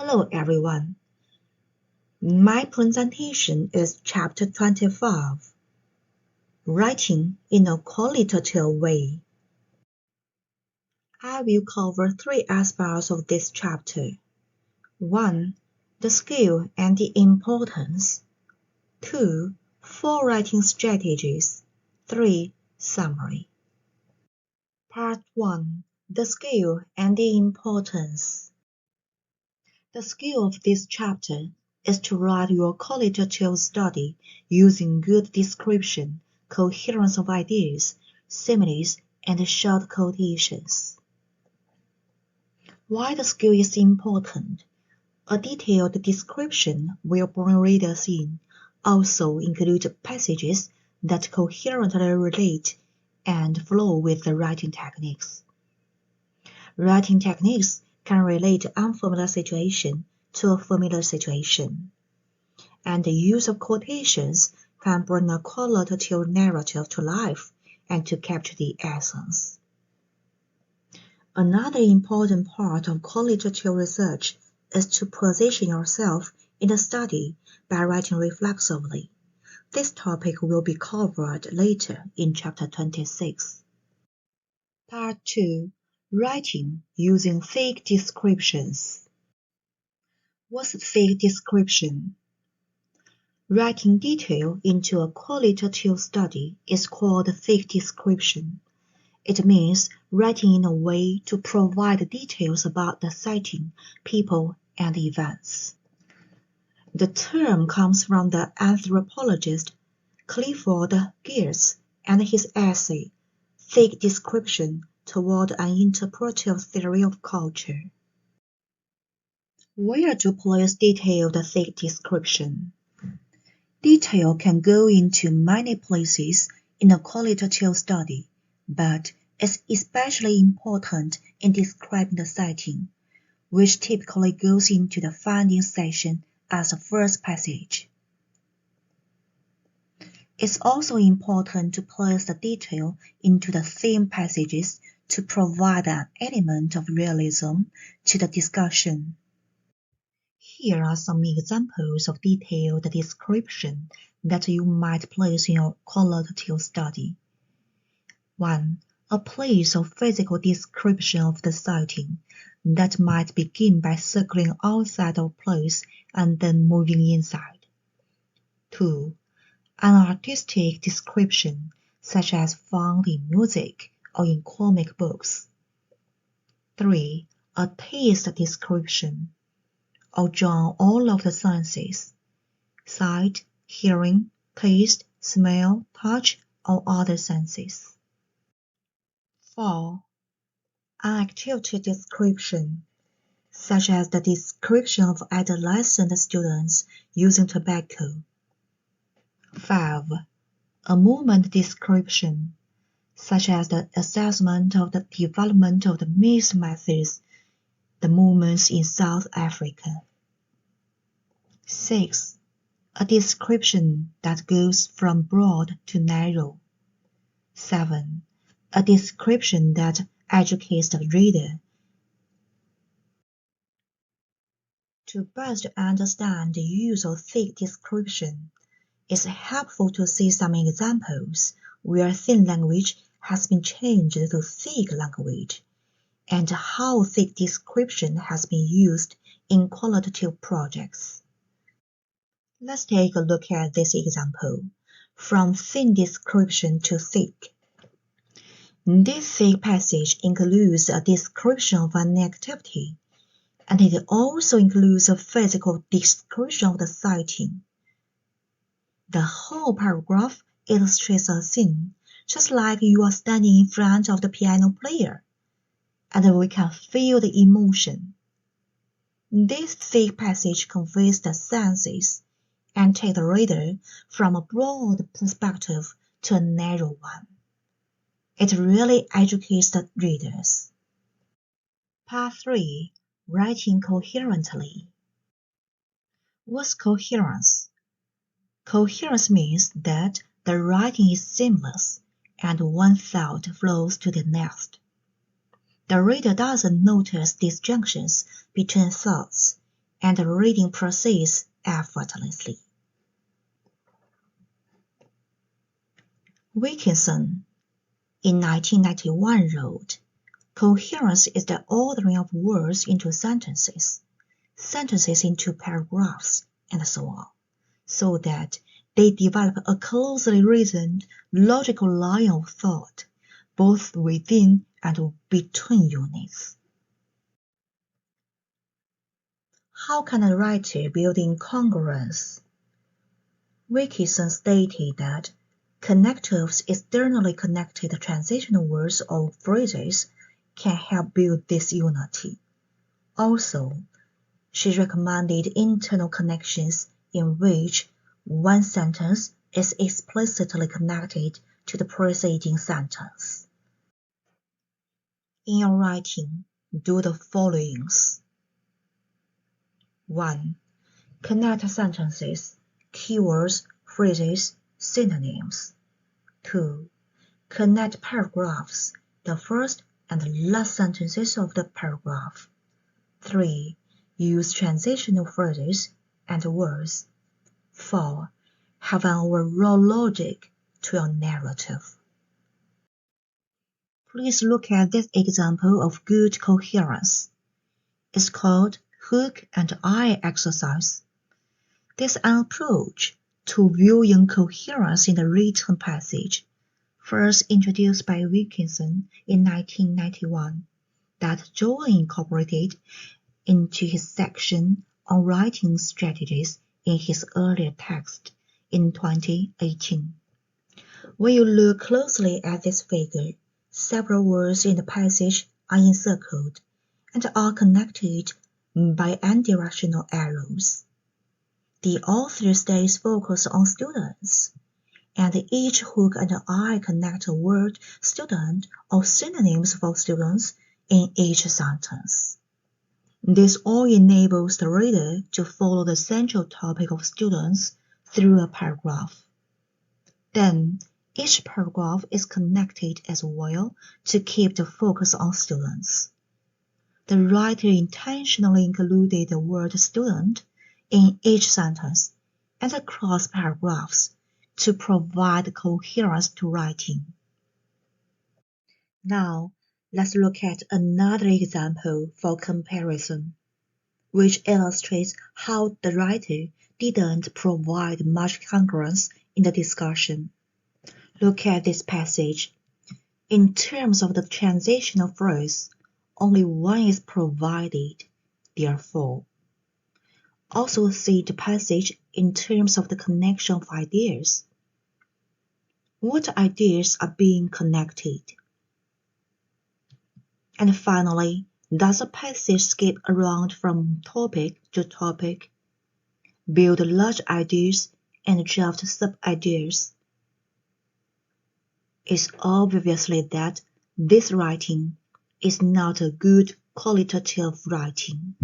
Hello everyone. My presentation is Chapter 25, Writing in a Qualitative Way. I will cover three aspects of this chapter. 1. The skill and the importance. 2. 4 writing strategies. 3. Summary. Part 1. The skill and the importance. The skill of this chapter is to write your qualitative study using good description, coherence of ideas, similes, and short quotations. Why the skill is important? A detailed description will bring readers in, also include passages that coherently relate and flow with the writing techniques. Writing techniques can relate unfamiliar situation to a familiar situation, and the use of quotations can bring a qualitative narrative to life and to capture the essence. Another important part of qualitative research is to position yourself in the study by writing reflexively. This topic will be covered later in Chapter 26. Part 2. Writing using fake descriptions. What's a fake description? Writing detail into a qualitative study is called fake description. It means writing in a way to provide details about the setting, people, and events. The term comes from the anthropologist Clifford Geertz and his essay, Fake Description Toward an Interpretive Theory of Culture. Where to place detailed fake description? Detail can go into many places in a qualitative study, but is especially important in describing the setting, which typically goes into the findings section as the first passage. It's also important to place the detail into the theme passages to provide an element of realism to the discussion. Here are some examples of detailed description that you might place in your qualitative study. 1. A place or physical description of the setting that might begin by circling outside of place and then moving inside. 2. An artistic description, such as found in music or in comic books. 3. A taste description, or draw all of the senses, sight, hearing, taste, smell, touch, or other senses. 4. An activity description, such as the description of adolescent students using tobacco. 5. A movement description, such as the assessment of the development of the mixed methods, the movements in South Africa. 6. A description that goes from broad to narrow. 7. A description that educates the reader. To best understand the use of thick description, it's helpful to see some examples where thin language has been changed to thick language, and how thick description has been used in qualitative projects. Let's take a look at this example, from thin description to thick. This thick passage includes a description of an activity, and it also includes a physical description of the setting. The whole paragraph illustrates a scene, just like you are standing in front of the piano player, and we can feel the emotion. This thick passage conveys the senses and takes the reader from a broad perspective to a narrow one. It really educates the readers. Part 3. Writing coherently. What's coherence? Coherence means that the writing is seamless and one thought flows to the next. The reader doesn't notice disjunctions between thoughts, and the reading proceeds effortlessly. Wilkinson, in 1991, wrote, "Coherence is the ordering of words into sentences, sentences into paragraphs, and so on, so that they develop a closely reasoned, logical line of thought, both within and between units." How can a writer build incongruence? Wilkinson stated that connectives externally connected transitional words or phrases can help build this unity. Also, she recommended internal connections in which one sentence is explicitly connected to the preceding sentence. In your writing, do the followings. 1. Connect sentences, keywords, phrases, synonyms. 2. Connect paragraphs, the first and last sentences of the paragraph. 3. Use transitional phrases and words. 4. Have an overall logic to your narrative. Please look at this example of good coherence. It's called hook and eye exercise. This is an approach to viewing coherence in the written passage, first introduced by Wilkinson in 1991, that Joel incorporated into his section on writing strategies in his earlier text in 2018. When you look closely at this figure, several words in the passage are encircled and are connected by unidirectional arrows. The author stays focused on students, and each hook and eye connect a word student or synonyms for students in each sentence. This all enables the reader to follow the central topic of students through a paragraph. Then, each paragraph is connected as well to keep the focus on students. The writer intentionally included the word student in each sentence and across paragraphs to provide coherence to writing. Now, let's look at another example for comparison, which illustrates how the writer didn't provide much congruence in the discussion. Look at this passage. In terms of the transitional phrase, only one is provided, therefore. Also see the passage in terms of the connection of ideas. What ideas are being connected? And finally, does the passage skip around from topic to topic, build large ideas and draft sub-ideas? It's obviously that this writing is not a good qualitative writing.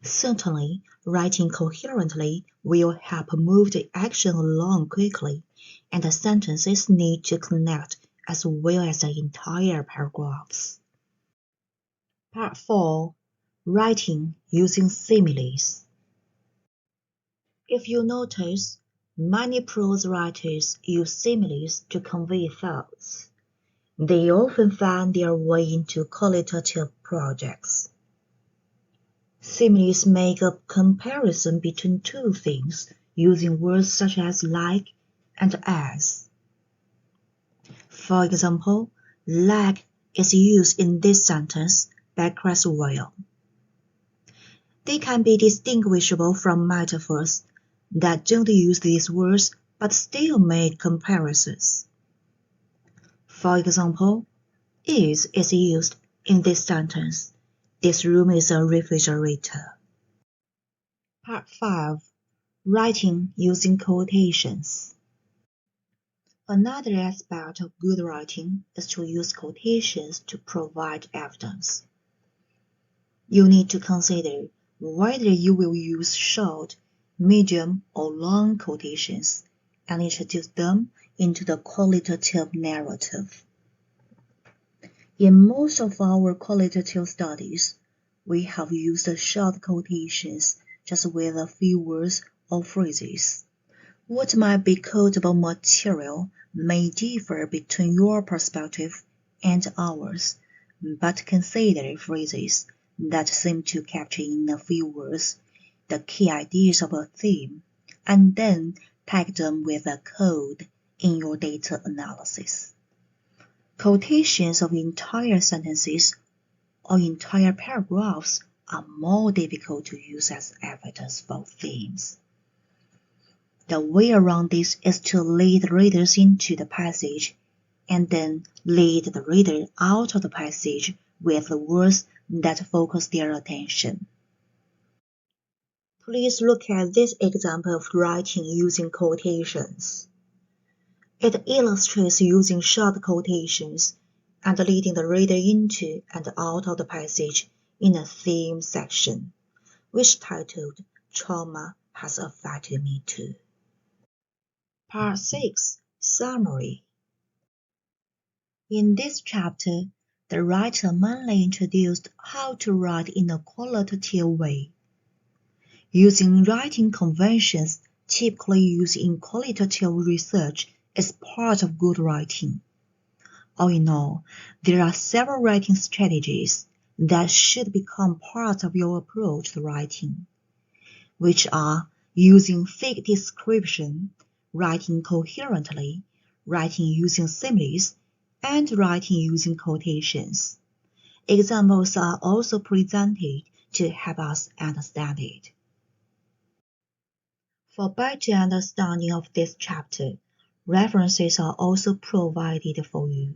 Certainly, writing coherently will help move the action along quickly, and the sentences need to connect as well as the entire paragraphs. Part 4. Writing using similes. If you notice, many prose writers use similes to convey thoughts. They often find their way into qualitative projects. Similes make a comparison between two things using words such as like and as. For example, like is used in this sentence by Creswell. They can be distinguishable from metaphors that don't use these words but still make comparisons. For example, is used in this sentence. This room is a refrigerator. Part 5. Writing using quotations. Another aspect of good writing is to use quotations to provide evidence. You need to consider whether you will use short, medium, or long quotations and introduce them into the qualitative narrative. In most of our qualitative studies, we have used short quotations just with a few words or phrases. What might be quotable material may differ between your perspective and ours, but consider phrases that seem to capture in a few words the key ideas of a theme, and then tag them with a code in your data analysis. Quotations of entire sentences or entire paragraphs are more difficult to use as evidence for themes. The way around this is to lead readers into the passage and then lead the reader out of the passage with the words that focus their attention. Please look at this example of writing using quotations. It illustrates using short quotations and leading the reader into and out of the passage in a theme section, which titled Trauma Has Affected Me Too. Part 6. Summary. In this chapter, the writer mainly introduced how to write in a qualitative way. Using writing conventions typically used in qualitative research is part of good writing. All in all, there are several writing strategies that should become part of your approach to writing, which are using thick description, writing coherently, writing using similes, and writing using quotations. Examples are also presented to help us understand it. For better understanding of this chapter, references are also provided for you.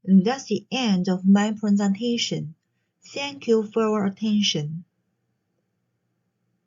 That's the end of my presentation. Thank you for your attention.